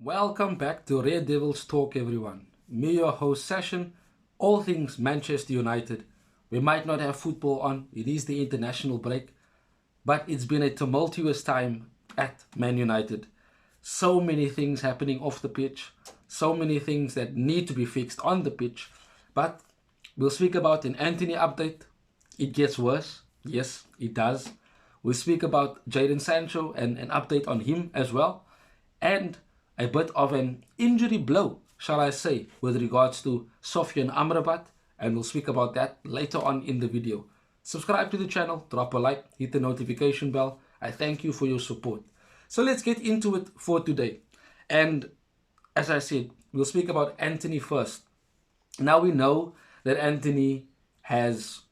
Welcome back to Red Devils Talk, everyone. Me, your host, Session. All things Manchester United. We might not have football on, it is the international break, but it's been a tumultuous time at Man United. So many things happening off the pitch, so many things that need to be fixed on the pitch. But we'll speak about an Anthony update. It gets worse. Yes, it does. We'll speak about Jadon Sancho and an update on him as well. And a bit of an injury blow, shall I say, with regards to Sofian Amrabat. And we'll speak about that later on in the video. Subscribe to the channel, drop a like, hit the notification bell. I thank you for your support. So let's get into it for today. And as I said, we'll speak about Anthony first. Now we know that Anthony has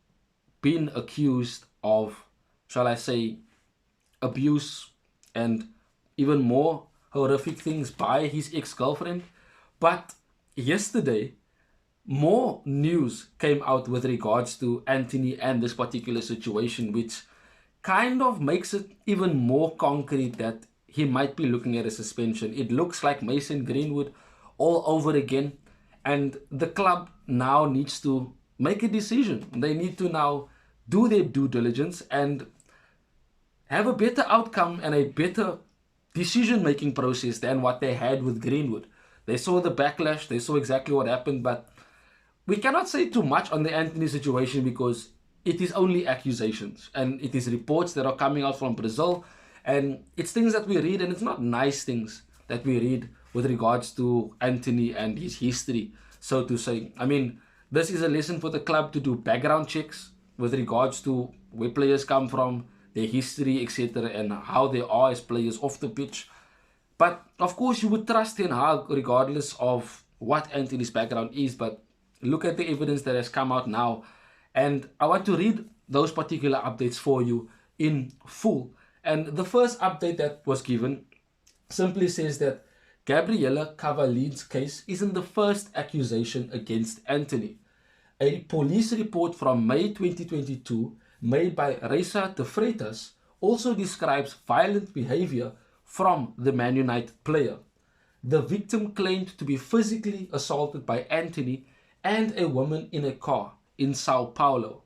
been accused of, shall I say, abuse and even more horrific things by his ex-girlfriend. But yesterday, more news came out with regards to Anthony and this particular situation, which kind of makes it even more concrete that he might be looking at a suspension. It looks like Mason Greenwood all over again, and the club now needs to make a decision. They need to now do their due diligence and have a better outcome and a better decision-making process than what they had with Greenwood. They saw the backlash, they saw exactly what happened, but we cannot say too much on the Anthony situation because it is only accusations and it is reports that are coming out from Brazil, and it's things that we read, and it's not nice things that we read with regards to Anthony and his history, so to say. I mean, this is a lesson for the club to do background checks with regards to where players come from, their history, etc., and how they are as players off the pitch. But of course, you would trust Ten Hag regardless of what Anthony's background is. But look at the evidence that has come out now, and I want to read those particular updates for you in full. And the first update that was given simply says that Gabriela Cavalline's case isn't the first accusation against Anthony. A police report from May 2022 made by Reisa de Freitas also describes violent behavior from the Man United player. The victim claimed to be physically assaulted by Anthony and a woman in a car in Sao Paulo.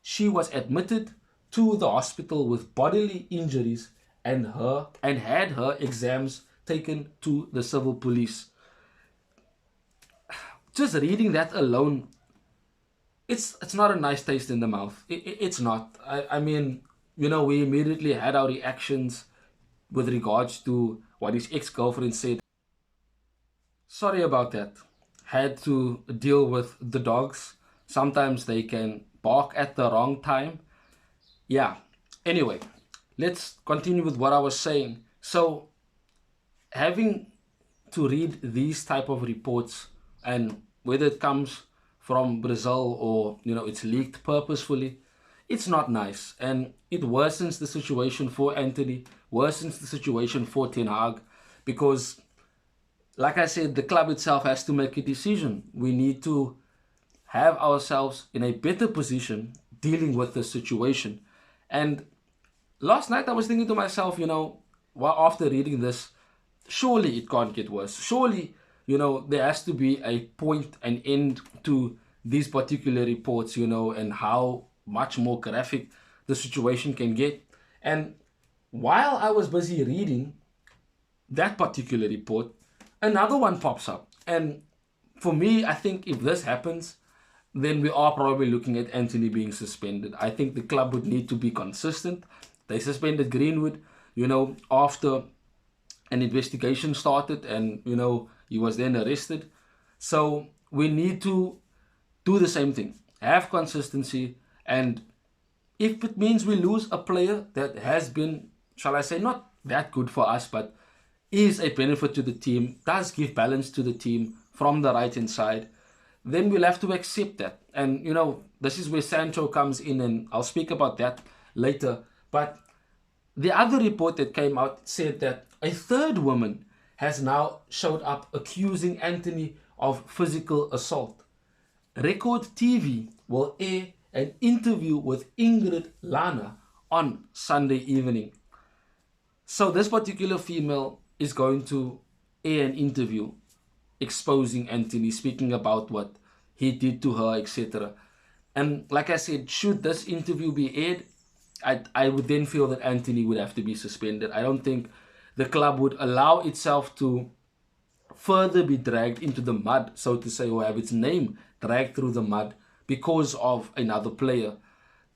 She was admitted to the hospital with bodily injuries and had her exams taken to the civil police. Just reading that alone, it's not a nice taste in the mouth. It's not. I mean, we immediately had our reactions with regards to what his ex-girlfriend said. Sorry about that. Had to deal with the dogs. Sometimes they can bark at the wrong time. Yeah. Anyway, let's continue with what I was saying. So, having to read these type of reports, and whether it comes from Brazil or it's leaked purposefully, it's not nice, and it worsens the situation for Anthony, worsens the situation for Ten Hag, because like I said, the club itself has to make a decision. We need to have ourselves in a better position dealing with the situation. And last night I was thinking to myself, after reading this, surely it can't get worse. Surely, there has to be a point, an end to these particular reports, and how much more graphic the situation can get. And while I was busy reading that particular report, another one pops up. And for me, I think if this happens, then we are probably looking at Anthony being suspended. I think the club would need to be consistent. They suspended Greenwood, after an investigation started, and he was then arrested. So we need to do the same thing, have consistency, and if it means we lose a player that has been, shall I say, not that good for us, but is a benefit to the team, does give balance to the team from the right hand side, then we'll have to accept that. And this is where Sancho comes in, and I'll speak about that later. But the other report that came out said that a third woman has now showed up accusing Anthony of physical assault. Record TV will air an interview with Ingrid Lana on Sunday evening. So this particular female is going to air an interview exposing Anthony, speaking about what he did to her, etc. And like I said, should this interview be aired, I would then feel that Anthony would have to be suspended. I don't think the club would allow itself to further be dragged into the mud, so to say, or have its name dragged through the mud because of another player.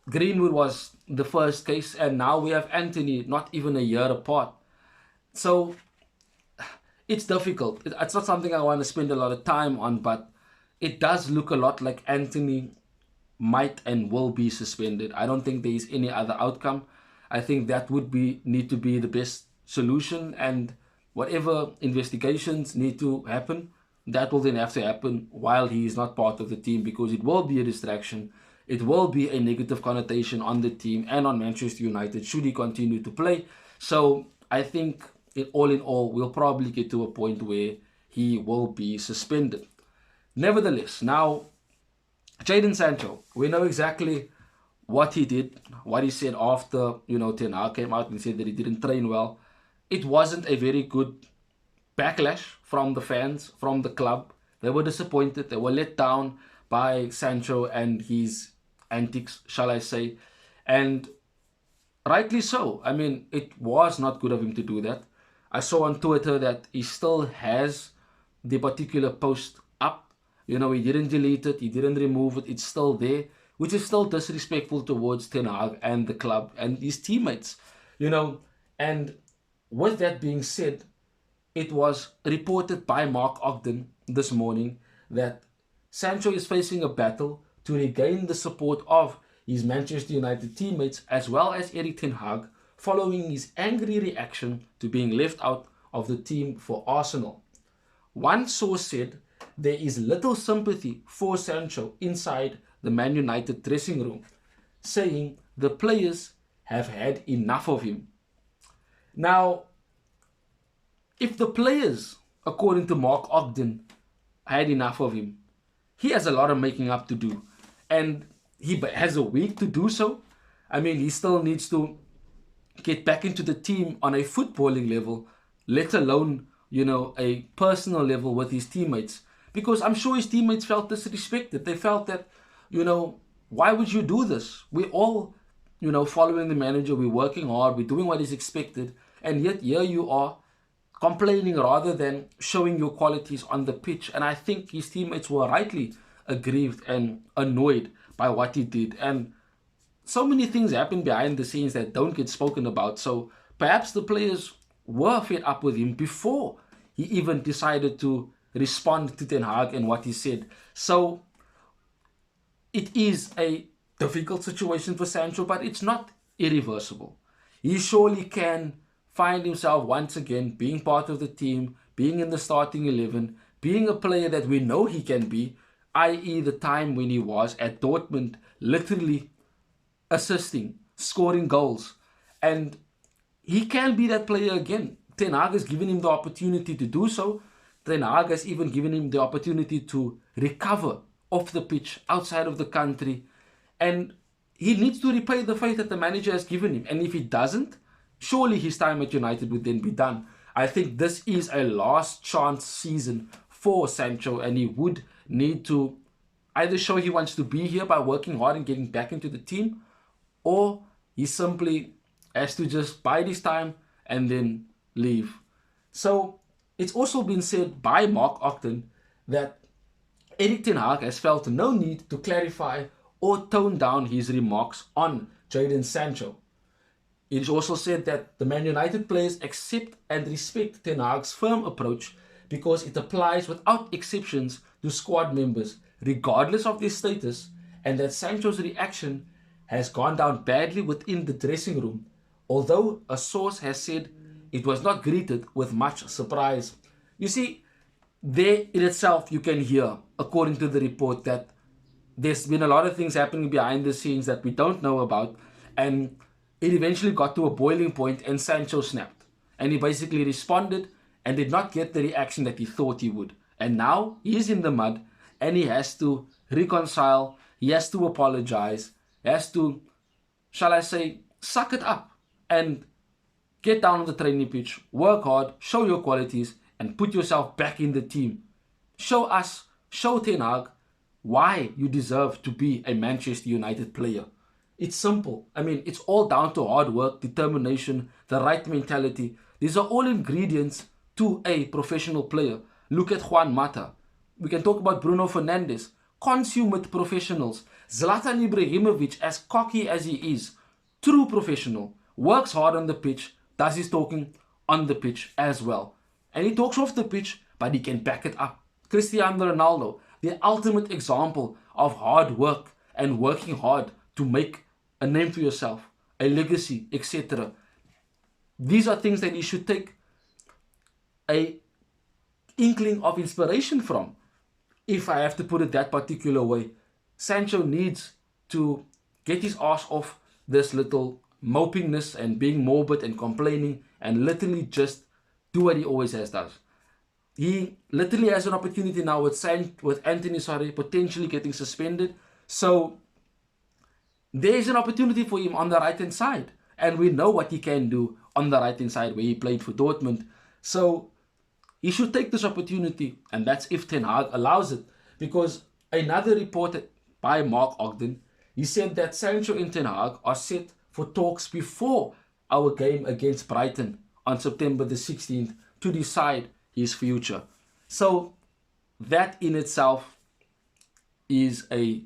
Greenwood was the first case, and now we have Anthony not even a year apart. So it's difficult. It's not something I want to spend a lot of time on, but it does look a lot like Anthony might and will be suspended. I don't think there is any other outcome. I think that would need to be the best solution, and whatever investigations need to happen, that will then have to happen while he is not part of the team, because it will be a distraction. It will be a negative connotation on the team and on Manchester United should he continue to play. So I think in all, we'll probably get to a point where he will be suspended. Nevertheless, now Jadon Sancho, we know exactly what he did, what he said after, Ten Hag came out and said that he didn't train well. It wasn't a very good backlash from the fans, from the club. They were disappointed. They were let down by Sancho and his antics, shall I say. And rightly so. I mean, it was not good of him to do that. I saw on Twitter that he still has the particular post up. He didn't delete it. He didn't remove it. It's still there, which is still disrespectful towards Ten Hag and the club and his teammates. And with that being said, it was reported by Mark Ogden this morning that Sancho is facing a battle to regain the support of his Manchester United teammates as well as Erik ten Hag following his angry reaction to being left out of the team for Arsenal. One source said there is little sympathy for Sancho inside the Man United dressing room, saying the players have had enough of him. Now, if the players, according to Mark Ogden, had enough of him, he has a lot of making up to do. And he has a week to do so. I mean, he still needs to get back into the team on a footballing level, let alone, a personal level with his teammates. Because I'm sure his teammates felt disrespected. They felt that, why would you do this? We're all, following the manager. We're working hard. We're doing what is expected. And yet here you are complaining rather than showing your qualities on the pitch. And I think his teammates were rightly aggrieved and annoyed by what he did. And so many things happen behind the scenes that don't get spoken about. So perhaps the players were fed up with him before he even decided to respond to Ten Hag and what he said. So it is a difficult situation for Sancho, but it's not irreversible. He surely can find himself once again being part of the team, being in the starting 11, being a player that we know he can be, i.e. the time when he was at Dortmund, literally assisting, scoring goals. And he can be that player again. Ten Hag has given him the opportunity to do so. Ten Hag has even given him the opportunity to recover off the pitch, outside of the country. And he needs to repay the faith that the manager has given him. And if he doesn't, surely his time at United would then be done. I think this is a last chance season for Sancho, and he would need to either show he wants to be here by working hard and getting back into the team, or he simply has to just bide his time and then leave. So it's also been said by Mark Ogden that Erik ten Hag has felt no need to clarify or tone down his remarks on Jadon Sancho. It is also said that the Man United players accept and respect Ten Hag's firm approach because it applies without exceptions to squad members, regardless of their status, and that Sancho's reaction has gone down badly within the dressing room, although a source has said it was not greeted with much surprise. You see, there in itself you can hear, according to the report, that there's been a lot of things happening behind the scenes that we don't know about, and it eventually got to a boiling point and Sancho snapped. And he basically responded and did not get the reaction that he thought he would. And now he is in the mud and he has to reconcile, he has to apologize, he has to, shall I say, suck it up and get down on the training pitch, work hard, show your qualities, and put yourself back in the team. Show Ten Hag why you deserve to be a Manchester United player. It's simple. I mean, it's all down to hard work, determination, the right mentality. These are all ingredients to a professional player. Look at Juan Mata. We can talk about Bruno Fernandes. Consummate professionals. Zlatan Ibrahimovic, as cocky as he is, true professional, works hard on the pitch, does his talking on the pitch as well. And he talks off the pitch, but he can back it up. Cristiano Ronaldo, the ultimate example of hard work and working hard to make a name for yourself, a legacy, etc. These are things that you should take a inkling of inspiration from, if I have to put it that particular way. Sancho needs to get his ass off this little mopingness and being morbid and complaining and literally just do what he always has done. He literally has an opportunity now with Anthony potentially getting suspended. So there's an opportunity for him on the right hand side. And we know what he can do on the right hand side where he played for Dortmund. So he should take this opportunity, and that's if Ten Hag allows it. Because another report by Mark Ogden, he said that Sancho and Ten Hag are set for talks before our game against Brighton on September the 16th to decide his future. So that in itself is a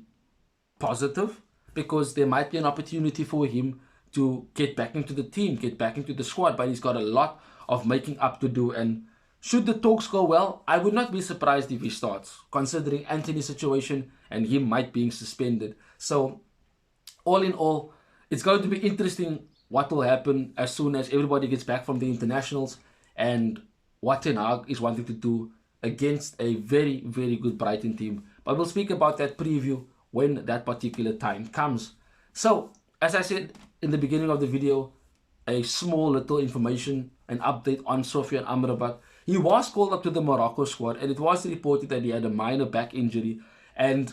positive, because there might be an opportunity for him to get back into the team, get back into the squad, but he's got a lot of making up to do. And should the talks go well, I would not be surprised if he starts, considering Anthony's situation and him might being suspended. So all in all, it's going to be interesting what will happen as soon as everybody gets back from the internationals and what Ten Hag is wanting to do against a very, very good Brighton team. But we'll speak about that preview when that particular time comes. So, as I said in the beginning of the video, a small little information, an update on Sofyan Amrabat. He was called up to the Morocco squad, and it was reported that he had a minor back injury. And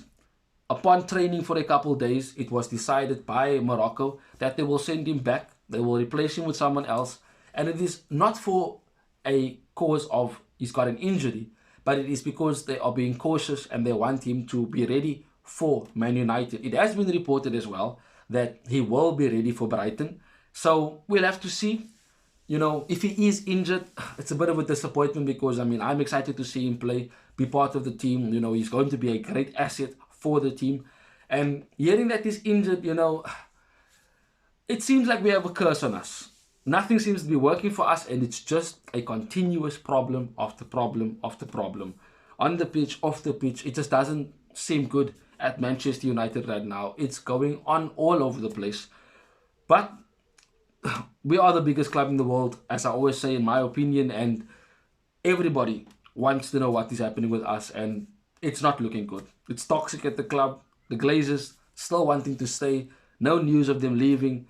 upon training for a couple of days, it was decided by Morocco that they will send him back. They will replace him with someone else. And it is not for a cause of he's got an injury, but it is because they are being cautious and they want him to be ready for Man United. It has been reported as well that he will be ready for Brighton. So we'll have to see. You know, if he is injured, it's a bit of a disappointment, because, I mean, I'm excited to see him play, be part of the team. You know, he's going to be a great asset for the team. And hearing that he's injured, you know, it seems like we have a curse on us. Nothing seems to be working for us, and it's just a continuous problem after problem after problem. On the pitch, off the pitch, it just doesn't seem good at Manchester United right now. It's going on all over the place. But we are the biggest club in the world, as I always say, in my opinion, and everybody wants to know what is happening with us, and it's not looking good. It's toxic at the club. The Glazers still wanting to stay. No news of them leaving.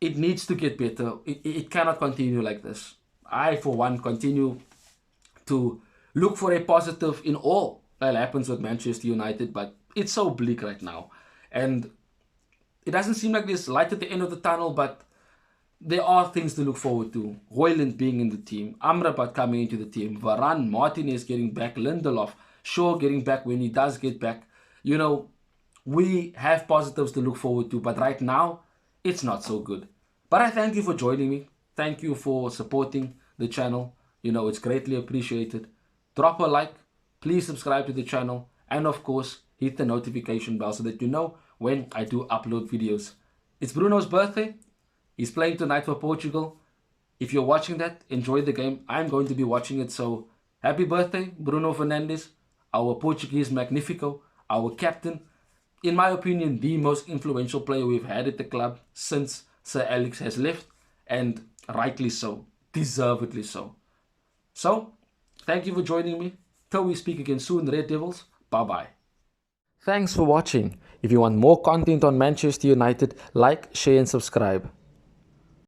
It needs to get better. It cannot continue like this. I, for one, continue to look for a positive in all that happens with Manchester United, but it's so bleak right now. And it doesn't seem like there's light at the end of the tunnel, but there are things to look forward to. Højlund being in the team, Amrabat coming into the team, Varane, Martinez getting back, Lindelof, Shaw getting back when he does get back. You know, we have positives to look forward to, but right now, it's not so good. But I thank you for joining me. Thank you for supporting the channel. You know, it's greatly appreciated. Drop a like, please subscribe to the channel, and of course, hit the notification bell so that you know when I do upload videos. It's Bruno's birthday. He's playing tonight for Portugal. If you're watching that, enjoy the game. I'm going to be watching it, so happy birthday, Bruno Fernandes, our Portuguese Magnifico, our captain. In my opinion, the most influential player we've had at the club since Sir Alex has left, and rightly so, deservedly so. So, thank you for joining me. Till we speak again soon, Red Devils. Bye-bye. Thanks for watching. If you want more content on Manchester United, like, share and subscribe.